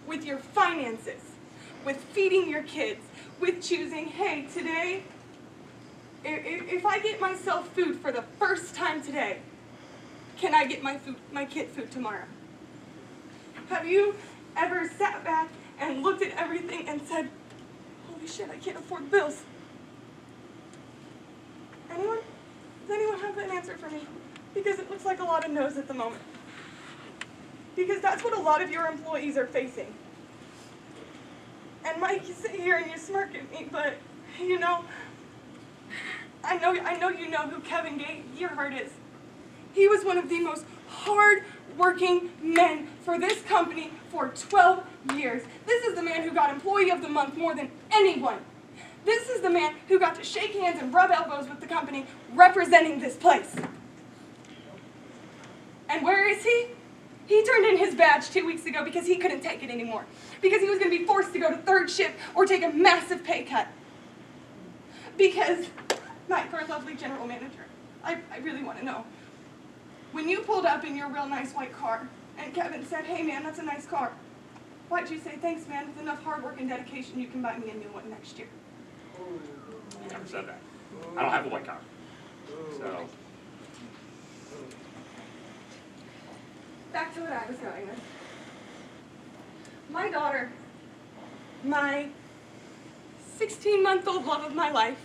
with your finances, with feeding your kids, with choosing, hey, today, if I get myself food for the first time today, can I get my kid food tomorrow? Have you ever sat back and looked at everything and said, holy shit, I can't afford bills? Anyone? Does anyone have an answer for me? Because it looks like a lot of no's at the moment. Because that's what a lot of your employees are facing. And Mike, you sit here and you smirk at me, but you know, I know you know who Kevin Gearhart is. He was one of the most hard-working men for this company for 12 years. This is the man who got Employee of the Month more than anyone. This is the man who got to shake hands and rub elbows with the company representing this place. And where is he? He turned in his badge 2 weeks ago because he couldn't take it anymore. Because he was going to be forced to go to third shift or take a massive pay cut. Because, Mike, our lovely general manager, I really want to know. When you pulled up in your real nice white car and Kevin said, hey man, that's a nice car, why'd you say, thanks man, with enough hard work and dedication you can buy me a new one next year? I never said that. I don't have a white car. So. Back to what I was going with. My daughter, my 16-month-old love of my life,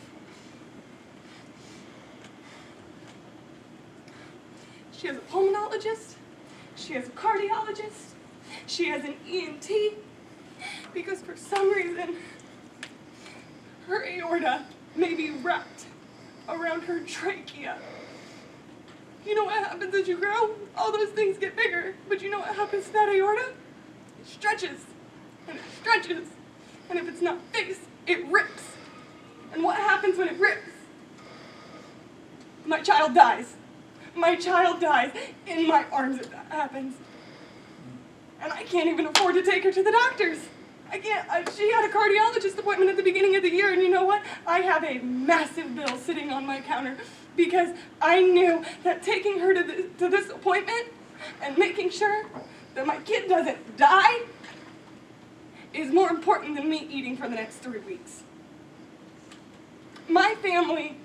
she has a pulmonologist, she has a cardiologist, she has an ENT, because for some reason, her aorta may be wrapped around her trachea. You know what happens as you grow? All those things get bigger, but you know what happens to that aorta? It stretches, and it stretches, and if it's not fixed, it rips. And what happens when it rips? My child dies. My child dies in my arms if that happens. And I can't even afford to take her to the doctors. I can't. She had a cardiologist appointment at the beginning of the year, and you know what? I have a massive bill sitting on my counter because I knew that taking her to this appointment and making sure that my kid doesn't die is more important than me eating for the next 3 weeks. My family,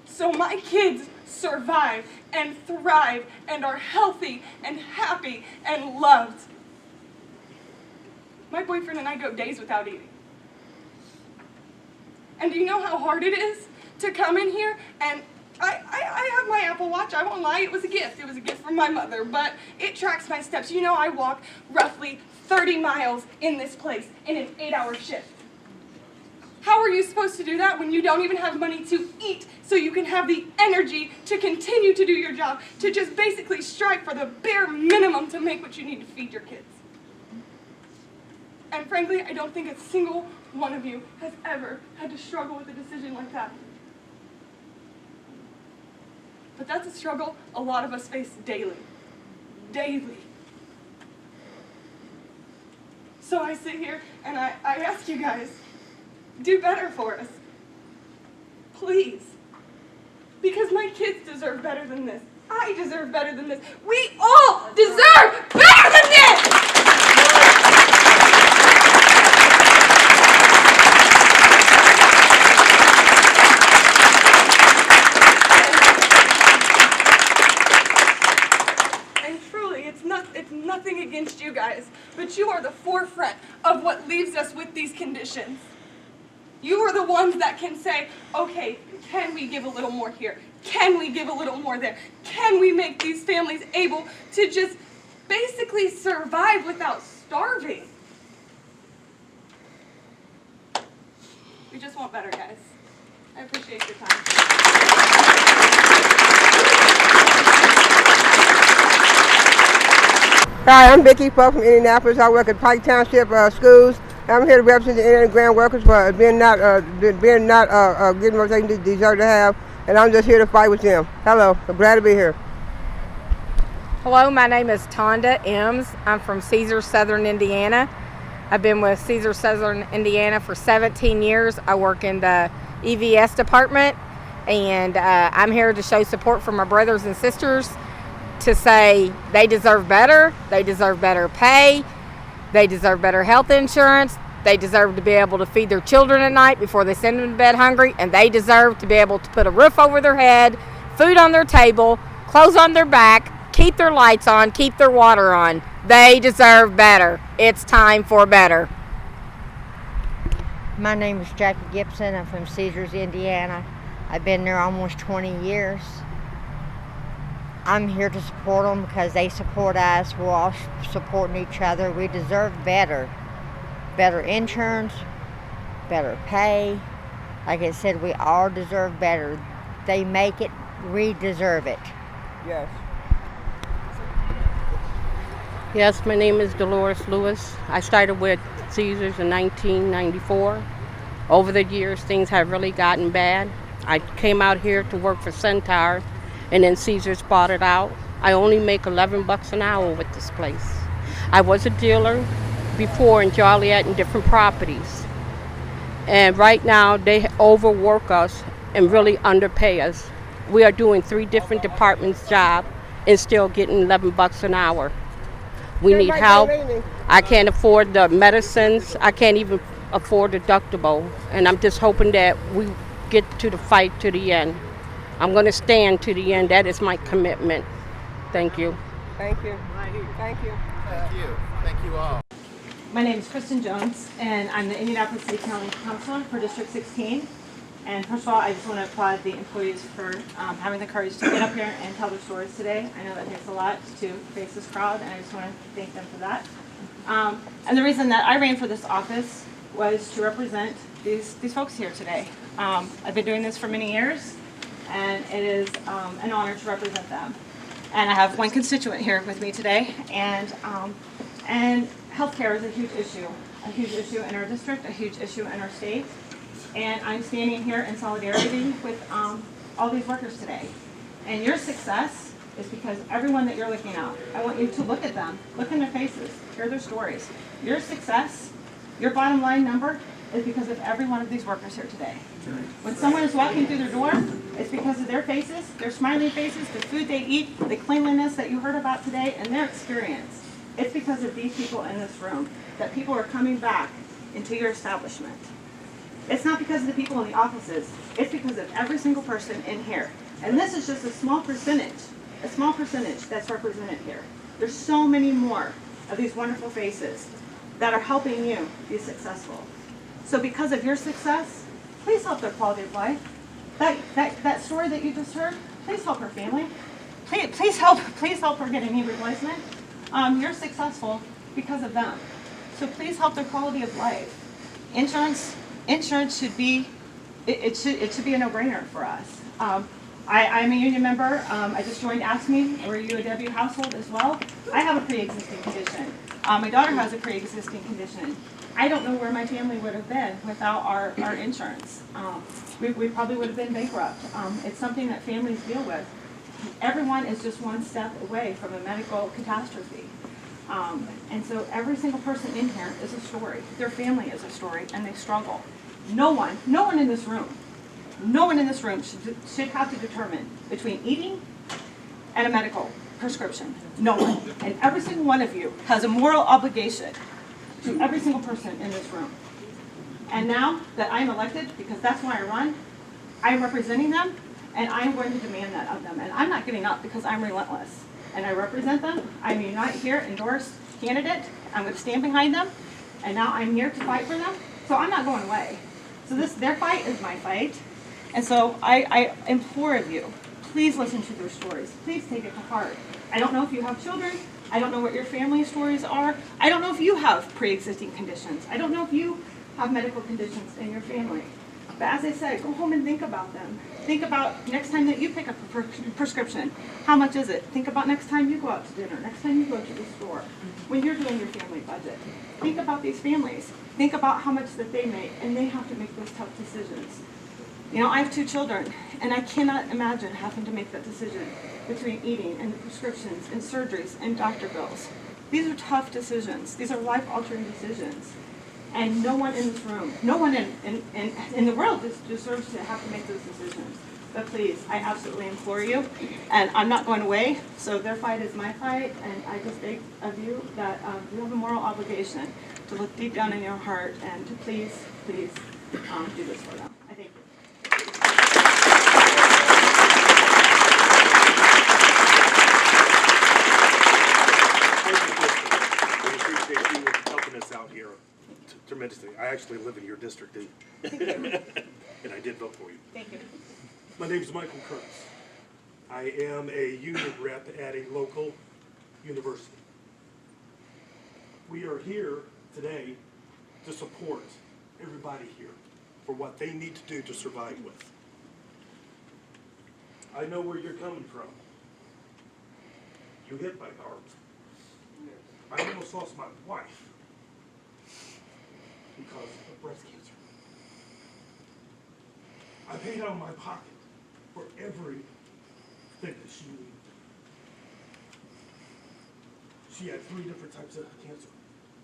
so my kids survive and thrive and are healthy and happy and loved. My boyfriend and I go days without eating. And do you know how hard it is to come in here and I have my Apple Watch, I won't lie, it was a gift. It was a gift from my mother, but it tracks my steps. You know I walk roughly 30 miles in this place in an 8-hour shift. How are you supposed to do that when you don't even have money to eat so you can have the energy to continue to do your job, to just basically strive for the bare minimum to make what you need to feed your kids? And frankly, I don't think a single one of you has ever had to struggle with a decision like that. But that's a struggle a lot of us face daily. Daily. So I sit here and I ask you guys, do better for us. Please. Because my kids deserve better than this. I deserve better than this. We all deserve better than this! It's nothing against you guys, but you are the forefront of what leaves us with these conditions. You are the ones that can say, okay, can we give a little more here? Can we give a little more there? Can we make these families able to just basically survive without starving? We just want better, guys. I appreciate your time. Hi, I'm Vicki Polk from Indianapolis. I work at Pike Township Schools. I'm here to represent the Indiana Grant workers for being not getting what they deserve to have, and I'm just here to fight with them. Hello, I'm glad to be here. Hello, my name is Tonda Ems. I'm from Caesar, Southern Indiana. I've been with Caesar, Southern Indiana for 17 years. I work in the EVS department, and I'm here to show support for my brothers and sisters, to say they deserve better pay, They deserve better health insurance. They deserve to be able to feed their children at night before they send them to bed hungry. And they deserve to be able to put a roof over their head, food on their table, clothes on their back, keep their lights on, keep their water on. They deserve better. It's time for better. My name is Jackie Gibson. I'm from Caesars, Indiana. I've been there almost 20 years. I'm here to support them because they support us. We're all supporting each other. We deserve better. Better insurance, better pay. Like I said, we all deserve better. They make it, we deserve it. Yes. Yes, my name is Dolores Lewis. I started with Caesars in 1994. Over the years, things have really gotten bad. I came out here to work for Centaur, and then Caesars bought it out. I only make $11 an hour with this place. I was a dealer before in Joliet and different properties. And right now, they overwork us and really underpay us. We are doing 3 different departments' job and still getting $11 an hour. We need help. I can't afford the medicines. I can't even afford deductible. And I'm just hoping that we get to the fight to the end. I'm going to stand to the end. That is my commitment. Thank you. Thank you. Thank you. Thank you. Thank you all. My name is Kristen Jones, and I'm the Indianapolis City County Councilor for District 16. And first of all, I just want to applaud the employees for having the courage to get up here and tell their stories today. I know that takes a lot to face this crowd, and I just want to thank them for that. And the reason that I ran for this office was to represent these folks here today. I've been doing this for many years, and it is an honor to represent them. And I have one constituent here with me today, and healthcare is a huge issue in our district, a huge issue in our state. And I'm standing here in solidarity with all these workers today. And your success is because everyone that you're looking at, I want you to look at them, look in their faces, hear their stories. Your success, your bottom line number, is because of every one of these workers here today. When someone is walking through their door, it's because of their faces, their smiling faces, the food they eat, the cleanliness that you heard about today, and their experience. It's because of these people in this room that people are coming back into your establishment. It's not because of the people in the offices. It's because of every single person in here. And this is just a small percentage that's represented here. There's so many more of these wonderful faces that are helping you be successful. So because of your success, please help their quality of life. That story that you just heard, please help her family. Please help her get a knee replacement. You're successful because of them. So please help their quality of life. Insurance should be, it should be a no-brainer for us. I'm a union member. I just joined AFSCME. Were you a W household as well? I have a pre-existing condition. My daughter has a pre-existing condition. I don't know where my family would have been without our insurance. We probably would have been bankrupt. It's something that families deal with. Everyone is just one step away from a medical catastrophe. And so every single person in here is a story. Their family is a story, and they struggle. No one in this room should have to determine between eating and a medical prescription. No one. And every single one of you has a moral obligation to every single person in this room. And now that I'm elected, because that's why I run, I'm representing them, and I'm going to demand that of them. And I'm not giving up because I'm relentless. And I represent them. I'm a Unite Here endorsed candidate. I'm going to stand behind them. And now I'm here to fight for them. So I'm not going away. So their fight is my fight. And so I implore of you, please listen to their stories. Please take it to heart. I don't know if you have children. I don't know what your family stories are. I don't know if you have pre-existing conditions. I don't know if you have medical conditions in your family. But as I said, go home and think about them. Think about next time that you pick up a prescription, how much is it? Think about next time you go out to dinner, next time you go to the store, when you're doing your family budget. Think about these families. Think about how much that they make, and they have to make those tough decisions. You know, I have 2 children, and I cannot imagine having to make that decision between eating and the prescriptions and surgeries and doctor bills. These are tough decisions. These are life-altering decisions. And no one in this room, no one in the world deserves to have to make those decisions. But please, I absolutely implore you, and I'm not going away, so their fight is my fight, and I just beg of you that you have a moral obligation to look deep down in your heart and to please, please do this for them. I thank you. We appreciate you helping us out here tremendously. I actually live in your district, and I did vote for you. Thank you. My name is Michael Kurtz. I am a union rep at a local university. We are here today to support everybody here for what they need to do to survive with. I know where you're coming from. You hit my heart. I almost lost my wife because of breast cancer. I paid out of my pocket for everything that she needed. She had 3 different types of cancer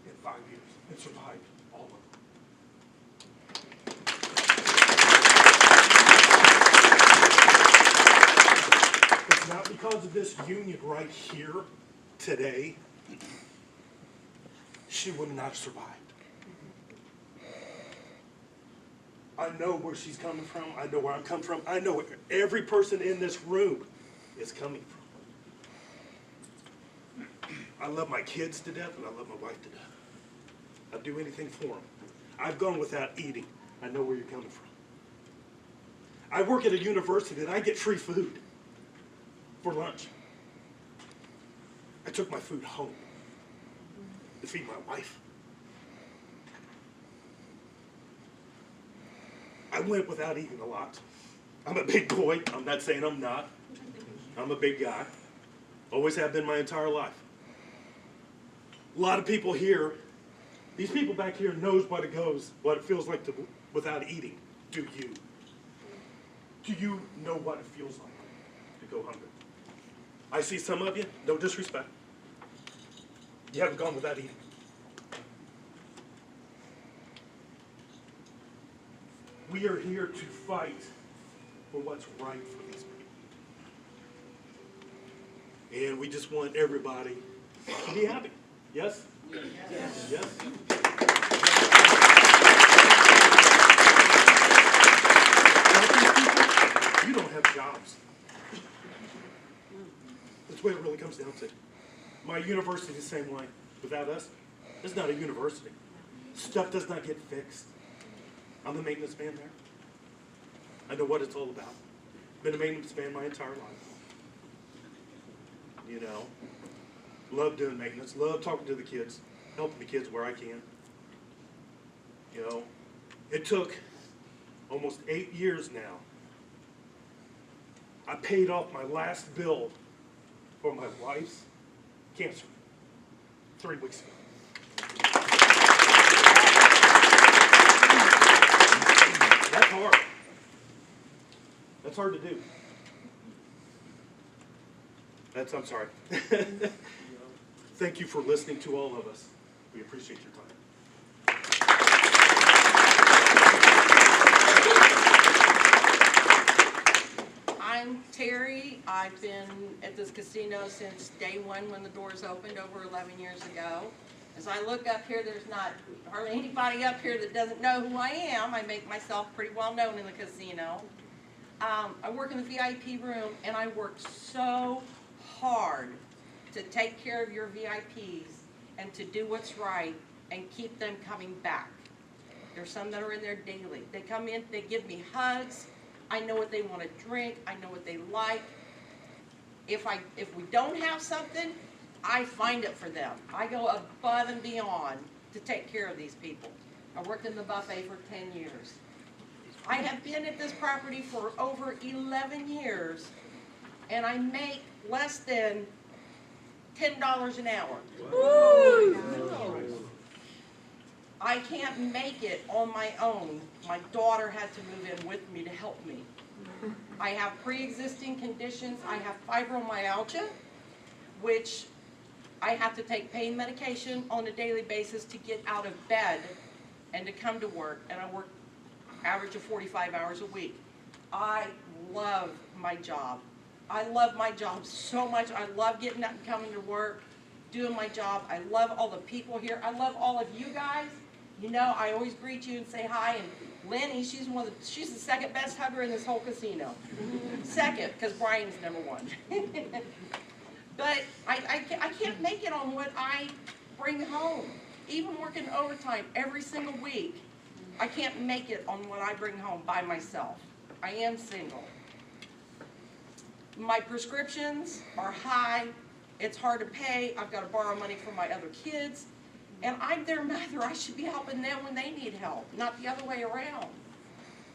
in 5 years and survived all of them. It's not because of this union right here today, she would not have survived. I know where she's coming from. I know where I'm coming from. I know where every person in this room is coming from. I love my kids to death, and I love my wife to death. I'd do anything for them. I've gone without eating. I know where you're coming from. I work at a university, and I get free food for lunch. I took my food home to feed my wife. I went without eating a lot. I'm a big boy. I'm not saying I'm not. I'm a big guy. Always have been my entire life. A lot of people here, these people back here knows what it feels like to without eating. Do you? Do you know what it feels like to go hungry? I see some of you, no disrespect. You haven't gone without eating. We are here to fight for what's right for these people. And we just want everybody to be happy. Yes? Yes. Yes. You don't have jobs. That's what it really comes down to. My university is the same way. Without us, it's not a university. Stuff does not get fixed. I'm the maintenance man there. I know what it's all about. Been a maintenance man my entire life. You know, love doing maintenance, love talking to the kids, helping the kids where I can. You know, it took almost 8 years now. I paid off my last bill for my wife's cancer 3 weeks ago. That's hard. That's hard to do. I'm sorry. Thank you for listening to all of us. We appreciate your time. I'm Terry. I've been at this casino since day one when the doors opened over 11 years ago. As I look up here, there's not hardly anybody up here that doesn't know who I am. I make myself pretty well known in the casino. I work in the VIP room, and I work so hard to take care of your VIPs and to do what's right and keep them coming back. There's some that are in there daily. They come in, they give me hugs. I know what they want to drink. I know what they like. If we don't have something, I find it for them. I go above and beyond to take care of these people. I worked in the buffet for 10 years. I have been at this property for over 11 years, and I make less than $10 an hour. Woo! I can't make it on my own. My daughter had to move in with me to help me. I have pre-existing conditions. I have fibromyalgia, which I have to take pain medication on a daily basis to get out of bed and to come to work, and I work average of 45 hours a week. I love my job. I love my job so much. I love getting up and coming to work, doing my job. I love all the people here. I love all of you guys. You know, I always greet you and say hi. And Lenny, she's the second best hugger in this whole casino. Second, because Brian's number one. But I can't make it on what I bring home. Even working overtime every single week, I can't make it on what I bring home by myself. I am single. My prescriptions are high. It's hard to pay. I've got to borrow money from my other kids. And I'm their mother. I should be helping them when they need help, not the other way around.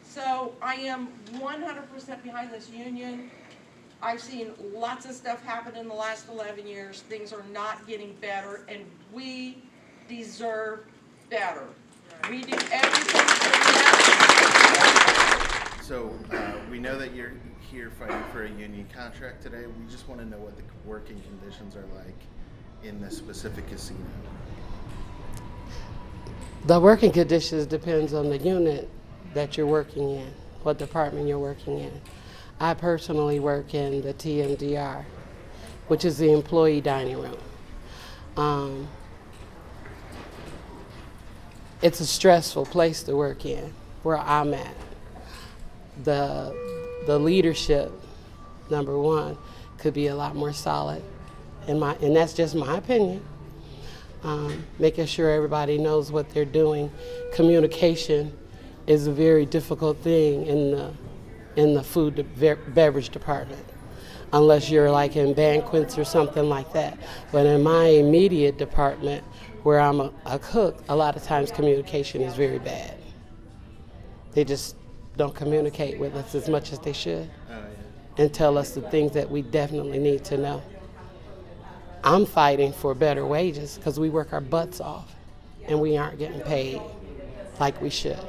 So I am 100% behind this union. I've seen lots of stuff happen in the last 11 years. Things are not getting better, and we deserve better. We do everything for So we know that you're here fighting for a union contract today. We just want to know what the working conditions are like in this specific casino. The working conditions depends on the unit that you're working in, what department you're working in. I personally work in the TMDR, which is the employee dining room. It's a stressful place to work in, where I'm at. The leadership, number one, could be a lot more solid, and that's just my opinion. Making sure everybody knows what they're doing. Communication is a very difficult thing in the food beverage department, unless you're like in banquets or something like that. But in my immediate department, where I'm a cook, a lot of times communication is very bad. They just don't communicate with us as much as they should and tell us the things that we definitely need to know. I'm fighting for better wages because we work our butts off and we aren't getting paid like we should.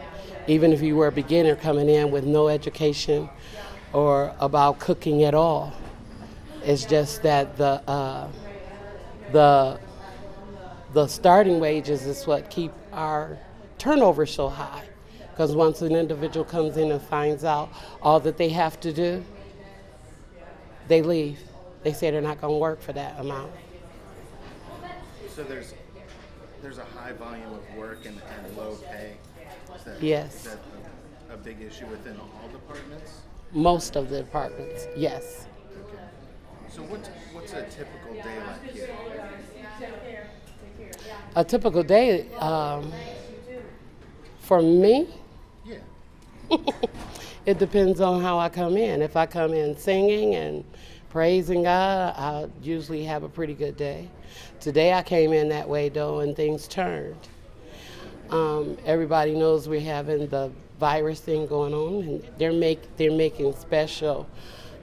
Even if you were a beginner coming in with no education or about cooking at all, it's just that the starting wages is what keep our turnover so high. Because once an individual comes in and finds out all that they have to do, they leave. They say they're not going to work for that amount. So there's a high volume of work and low pay. Yes. Is that a big issue within all departments? Most of the departments, yes. Okay. So what's a typical day like here? A typical day for me, Yeah. it depends on how I come in. If I come in singing and praising God, I usually have a pretty good day. Today I came in that way though, and things turned. Everybody knows we're having the virus thing going on, and they're making special,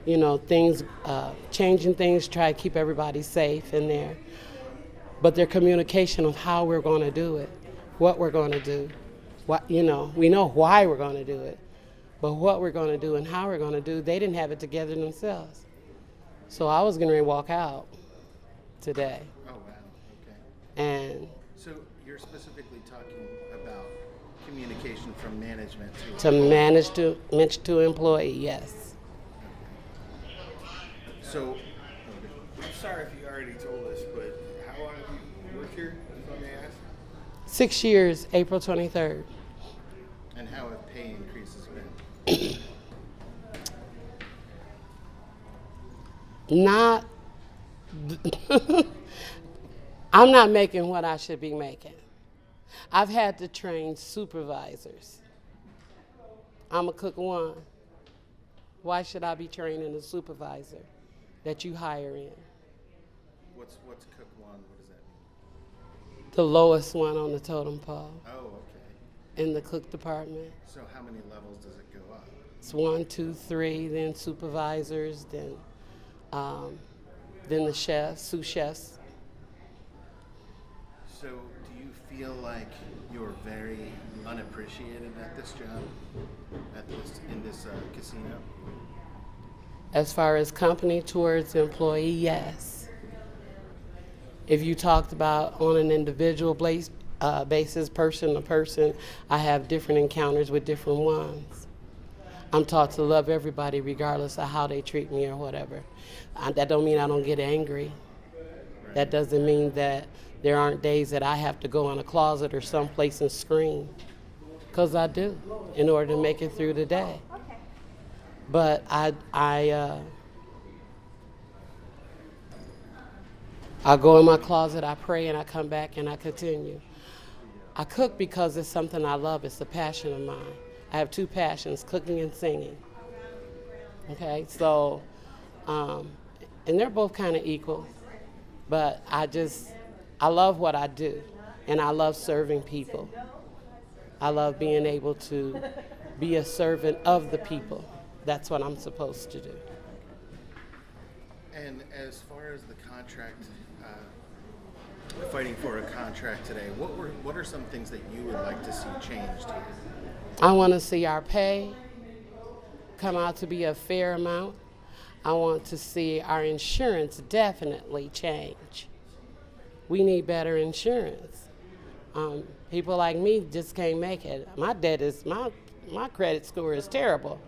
things, changing things, try to keep everybody safe in there. But their communication of how we're going to do it, what we're going to do, we know why we're going to do it, but what we're going to do and how we're going to do, they didn't have it together themselves. So I was going to walk out today. Oh, wow. Okay. And So you're specifically talking about communication from management to manage to employee, yes. So, I'm sorry if you already told us, but how long have you worked here, if I may ask? 6 years, April 23rd. and how have pay increases been? Not, I'm not making what I should be making. I've had to train supervisors. I'm a cook one. Why should I be training a supervisor that you hire in? What's cook one? What does that mean? The lowest one on the totem pole Oh, okay. in the cook department. So how many levels does it go up? It's 1, 2, 3, then supervisors, then the chefs, sous chefs. So do you feel like you're very unappreciated at this job, in this casino? As far as company towards employee, yes. If you talked about on an individual basis, person to person, I have different encounters with different ones. I'm taught to love everybody regardless of how they treat me or whatever. That don't mean I don't get angry. That doesn't mean that there aren't days that I have to go in a closet or someplace and scream, because I do, in order to make it through the day. But I go in my closet, I pray, and I come back and I continue. I cook because it's something I love. It's a passion of mine. I have two passions, cooking and singing. Okay, so, and they're both kind of equal, but I love what I do, and I love serving people. I love being able to be a servant of the people. That's what I'm supposed to do. And as far as the contract, fighting for a contract today, what are some things that you would like to see changed? I want to see our pay come out to be a fair amount. I want to see our insurance definitely change. We need better insurance. People like me just can't make it. My credit score is terrible,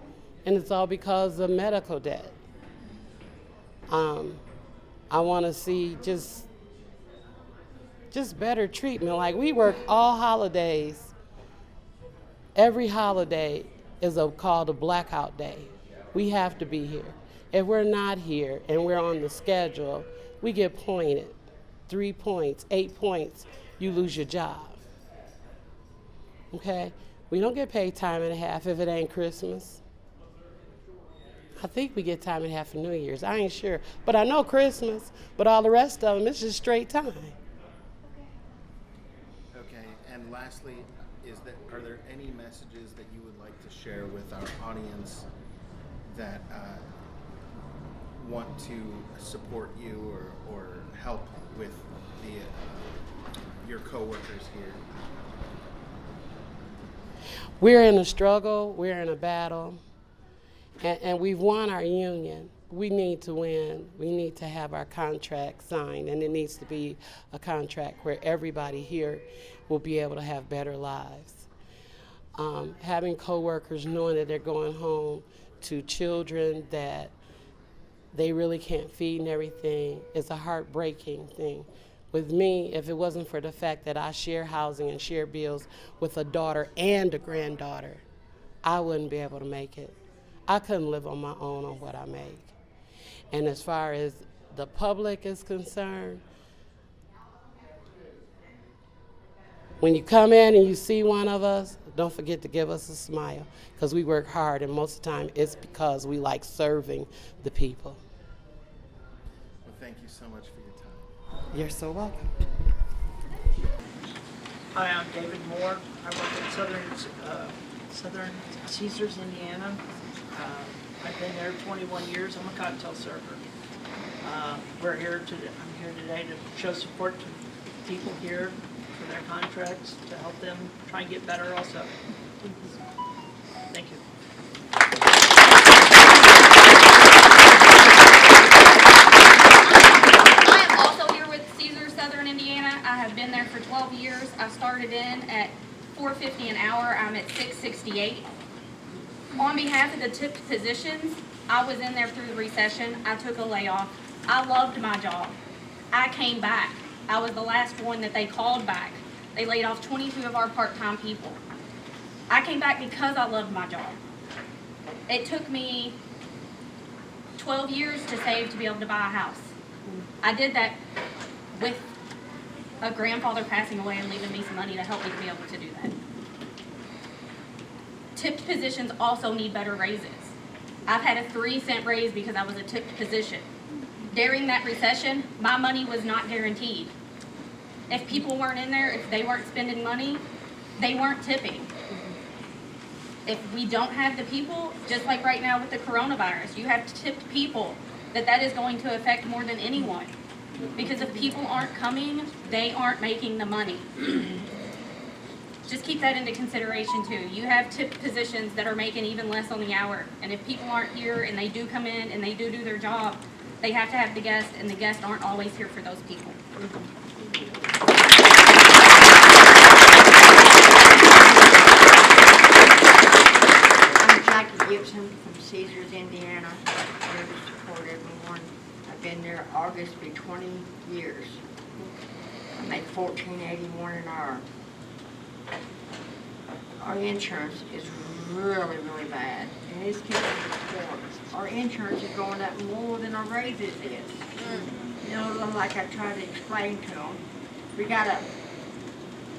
and it's all because of medical debt. I want to see just better treatment. Like, we work all holidays. Every holiday is called a blackout day. We have to be here. If we're not here and we're on the schedule, we get pointed. 3 points, 8 points, you lose your job. Okay? We don't get paid time and a half if it ain't Christmas. I think we get time and a half for New Year's. I ain't sure. But I know Christmas, but all the rest of them, it's just straight time. Okay, and lastly, are there any messages that you would like to share with our audience that want to support you or help with your coworkers here? We're in a struggle, we're in a battle, and we've won our union. We need to win. We need to have our contract signed, and it needs to be a contract where everybody here will be able to have better lives. Having coworkers knowing that they're going home to children that they really can't feed and everything is a heartbreaking thing. With me, if it wasn't for the fact that I share housing and share bills with a daughter and a granddaughter, I wouldn't be able to make it. I couldn't live on my own on what I make. And as far as the public is concerned, when you come in and you see one of us, don't forget to give us a smile, because we work hard, and most of the time it's because we like serving the people. Well, thank you so much for your time. You're so welcome. Hi, I'm David Moore. I work at Southern Caesars, Indiana. I've been there 21 years. I'm a cocktail server. I'm here today to show support to people here for their contracts, to help them try and get better also. Thank you. I am also here with Caesars Southern Indiana. I have been there for 12 years. I started in at $4.50 an hour. I'm at $6.68. On behalf of the tipped positions, I was in there through the recession. I took a layoff. I loved my job. I came back. I was the last one that they called back. They laid off 22 of our part-time people. I came back because I loved my job. It took me 12 years to save to be able to buy a house. I did that with a grandfather passing away and leaving me some money to help me to be able to do that. Tipped positions also need better raises. I've had a 3-cent raise because I was a tipped position. During that recession, my money was not guaranteed. If people weren't in there, if they weren't spending money, they weren't tipping. If we don't have the people, just like right now with the coronavirus, you have tipped people, that is going to affect more than anyone. Because if people aren't coming, they aren't making the money. Just keep that into consideration too. You have tipped positions that are making even less on the hour. And if people aren't here and they do come in and they do their job, they have to have the guests, and the guests aren't always here for those people. I'm Jackie Gibson. Caesars, Indiana. I'm here to support everyone. I've been there August, be 20 years. I make $14.81 an hour. Our insurance is really, really bad, and it's killing us. Our insurance is going up more than our raises is. You know, like I tried to explain to them, we got a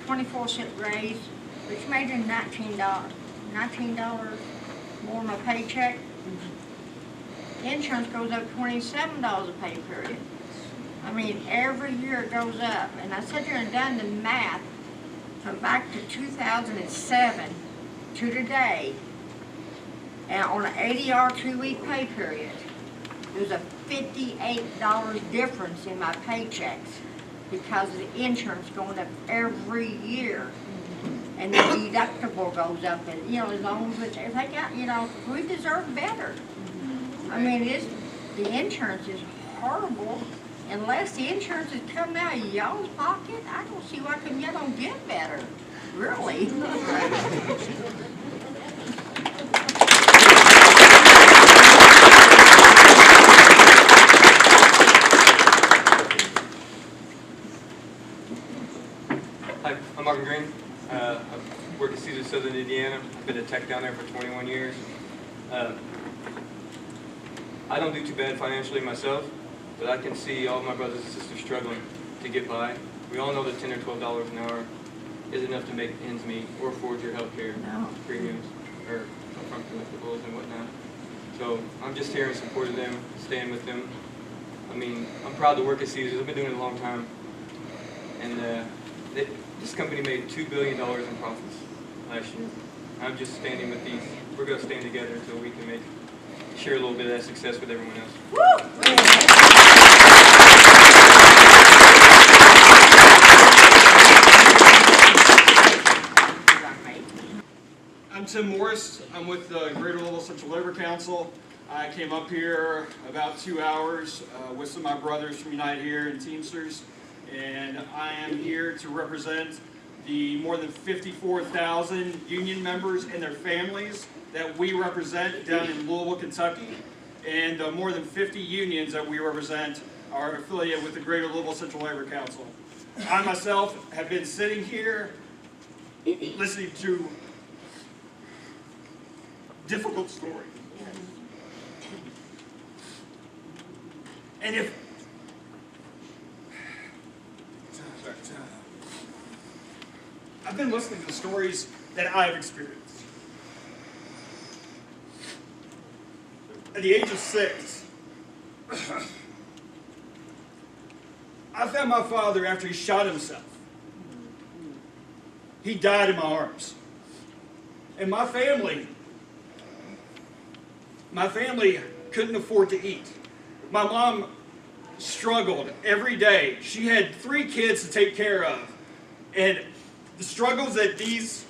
24-cent raise, which made it $19 more in my paycheck. Insurance goes up $27 a pay period. I mean, every year it goes up. And I sat there and done the math from back to 2007 to today. And on an 80-hour 2-week pay period, there's a $58 difference in my paychecks because of the insurance going up every year. And the deductible goes up, and you know, as long as it's, if they got, you know, we deserve better. I mean, the insurance is horrible. Unless the insurance is coming out of y'all's pocket, I don't see why come y'all don't get better. Really. Hi, I'm Martin Green. I work at Caesars, Southern Indiana. I've been a tech down there for 21 years. I don't do too bad financially myself, but I can see all my brothers and sisters struggling to get by. We all know that $10 or $12 an hour is enough to make ends meet or afford your health care premiums or upfront collectibles and whatnot. So I'm just here in support of them, staying with them. I mean, I'm proud to work at Caesars. I've been doing it a long time. And this company made $2 billion in profits last year. I'm just standing with these. We're going to stand together until we can share a little bit of that success with everyone else. I'm Tim Morris. I'm with the Greater Louisville Central Labor Council. I came up here about 2 hours with some of my brothers from United Here and Teamsters, and I am here to represent the more than 54,000 union members and their families that we represent down in Louisville, Kentucky, and more than 50 unions that we represent are affiliated with the Greater Louisville Central Labor Council. I myself have been sitting here listening to difficult stories. And I've been listening to the stories that I've experienced. At the age of 6, I found my father after he shot himself. He died in my arms. And my family couldn't afford to eat. My mom struggled every day. She had 3 kids to take care of. And the struggles that these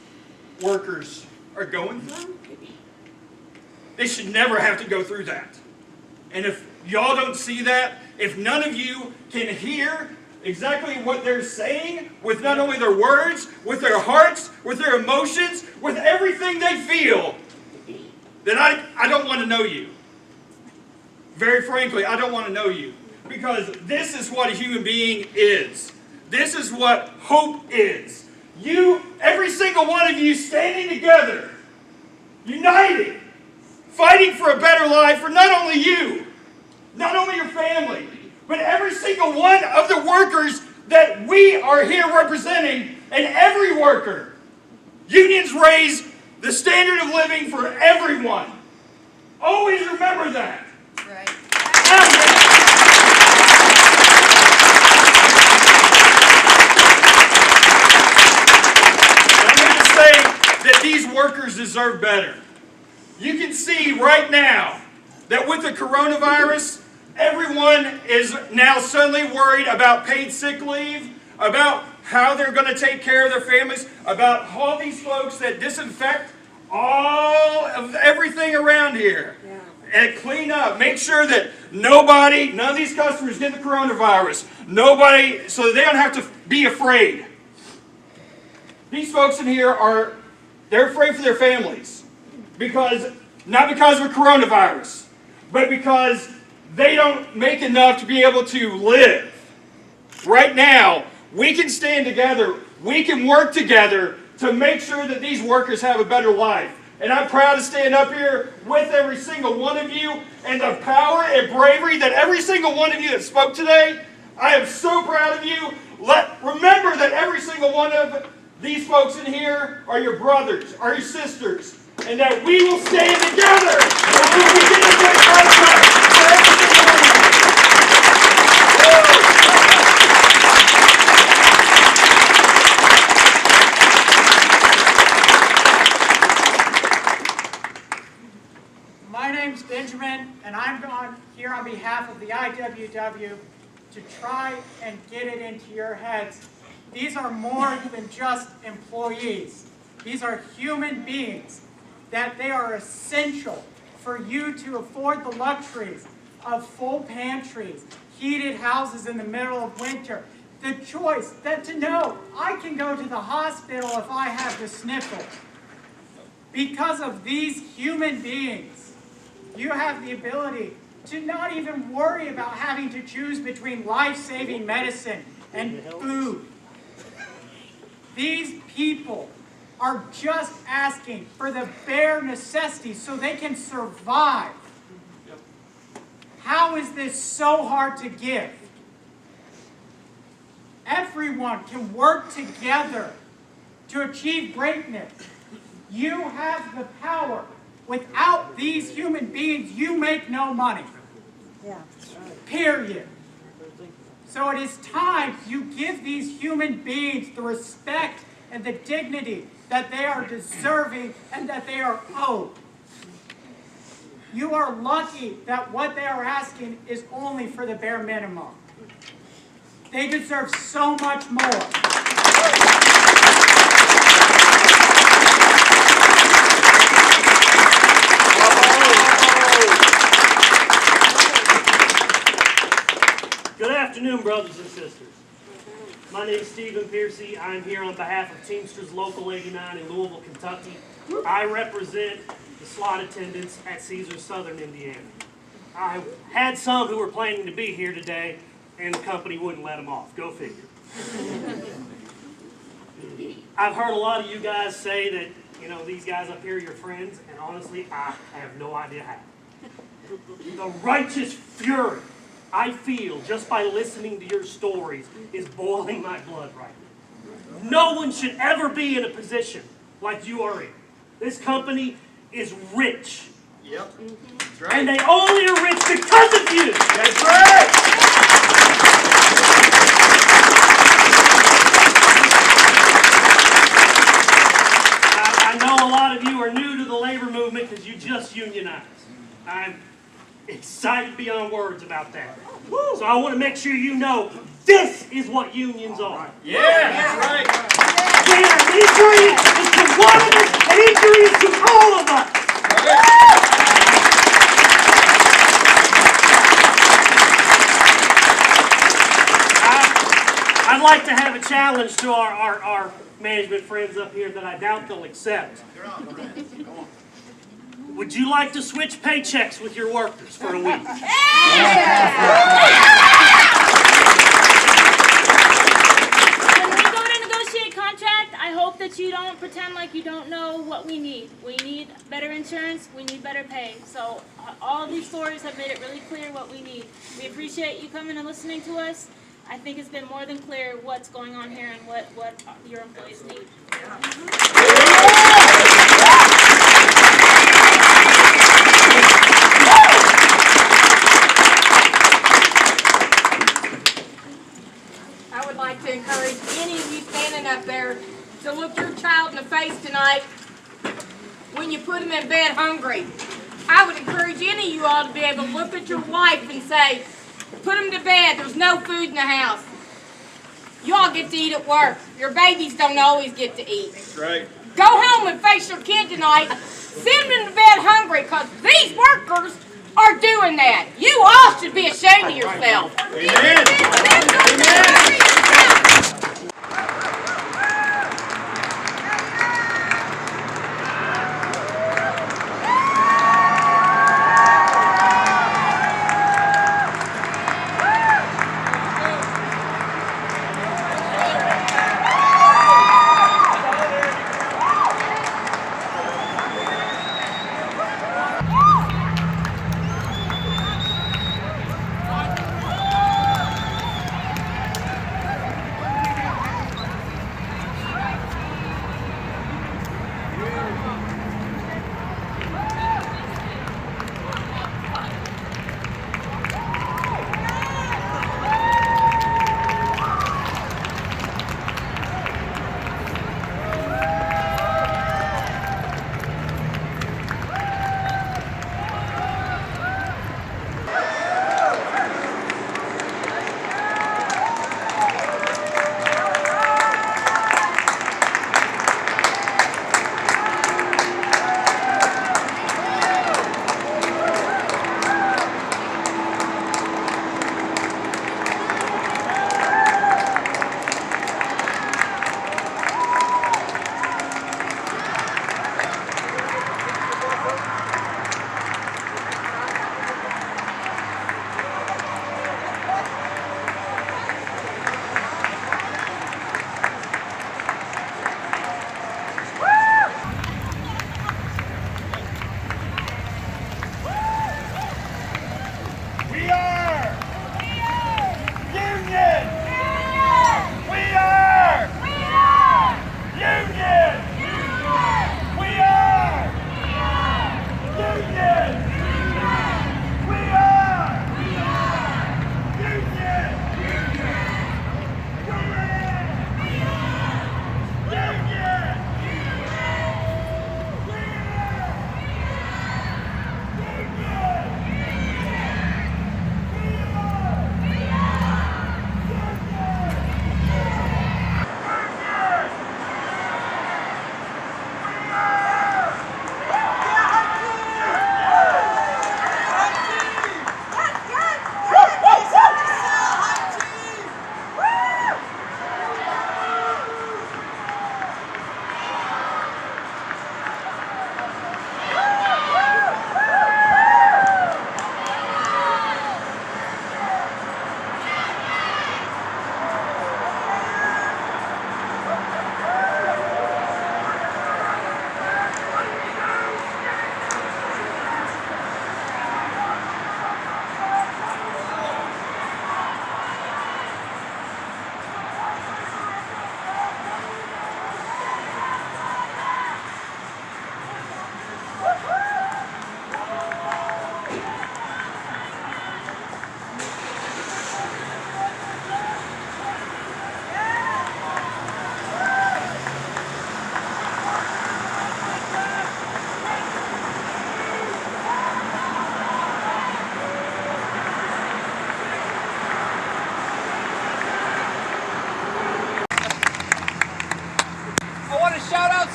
workers are going through, they should never have to go through that. And if y'all don't see that, if none of you can hear exactly what they're saying with not only their words, with their hearts, with their emotions, with everything they feel, then I don't want to know you. Very frankly, I don't want to know you. Because this is what a human being is. This is what hope is. You, every single one of you standing together, united, fighting for a better life for not only you, not only your family, but every single one of the workers that we are here representing, and every worker. Unions raise the standard of living for everyone. Always remember that. Right. That these workers deserve better. You can see right now that with the coronavirus, everyone is now suddenly worried about paid sick leave, about how they're going to take care of their families, about all these folks that disinfect all of everything around here. And clean up. Make sure that none of these customers get the coronavirus. Nobody, so they don't have to be afraid. These folks in here they're afraid for their families because Not because of coronavirus, but because they don't make enough to be able to live. Right now, we can stand together, we can work together to make sure that these workers have a better life. And I'm proud to stand up here with every single one of you, and the power and bravery that every single one of you that spoke today, I am so proud of you. Remember that every single one of these folks in here are your brothers, are your sisters, and that we will stand together until we get a good contract for every single one of you. My name's Benjamin, and I'm here on behalf of the IWW to try and get it into your heads. These are more than just employees. These are human beings, that they are essential for you to afford the luxuries of full pantries, heated houses in the middle of winter, the choice that to know I can go to the hospital if I have the sniffles. Because of these human beings, you have the ability to not even worry about having to choose between life-saving medicine and food. These people are just asking for the bare necessities so they can survive. How is this so hard to give? Everyone can work together to achieve greatness. You have the power. Without these human beings, you make no money. Period. So it is time you give these human beings the respect and the dignity that they are deserving and that they are owed. You are lucky that what they are asking is only for the bare minimum. They deserve so much more. Good afternoon, brothers and sisters. My name is Stephen Piercy. I'm here on behalf of Teamsters Local 89 in Louisville, Kentucky. I represent the slot attendants at Caesars Southern Indiana. I had some who were planning to be here today, and the company wouldn't let them off. Go figure. I've heard a lot of you guys say that, you know, these guys up here are your friends, and honestly, I have no idea how. The righteous fury I feel just by listening to your stories is boiling my blood right now. No one should ever be in a position like you are in. This company is rich. Yep. That's right. And they only are rich because of you. That's right. I know a lot of you are new to the labor movement because you just unionized. I'm excited beyond words about that. So I want to make sure you know this is what unions are. Yeah, that's right. They are an injury is to one of us, an injury is to all of us. I'd like to have a challenge to our management friends up here that I doubt they'll accept. Would you like to switch paychecks with your workers for a week? When we go to negotiate contract, I hope that you don't pretend like you don't know what we need. We need better insurance, we need better pay. So all of these stories have made it really clear what we need. We appreciate you coming and listening to us. I think it's been more than clear what's going on here and what your employees need. I would like to encourage any of you standing up there to look your child in the face tonight when you put them in bed hungry. I would encourage any of you all to be able to look at your wife and say, put them to bed, there's no food in the house. You all get to eat at work. Your babies don't always get to eat. That's right. Go home and face your kid tonight. Send them to bed hungry because these workers are doing that. You all should be ashamed of yourself. Amen. Amen.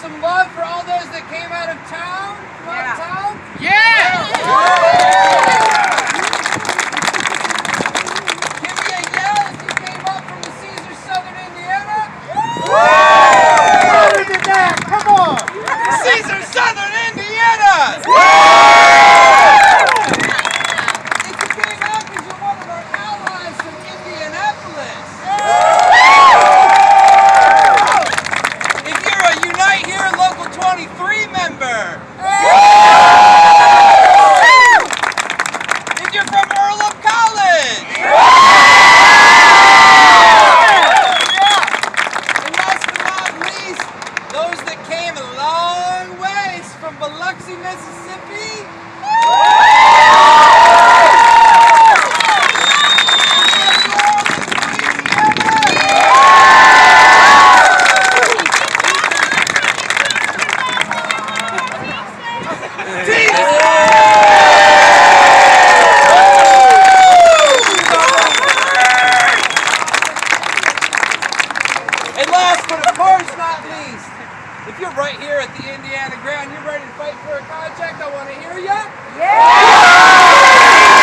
some love for all those that came out of town? From out of town? Yeah! Give me a yell if you came up from the Caesars, Southern Indiana. Louder than that, come on! Caesars, Southern Indiana! If you came out because you're one of our allies from Indianapolis. If you're a Unite Here Local 23 member. If you're from Earlham College. And last but not least, those that came a long ways from Biloxi, Mississippi. And last but of course not least, if you're right here at the Indiana ground, you're ready to fight for a contract, I want to hear ya. Yeah!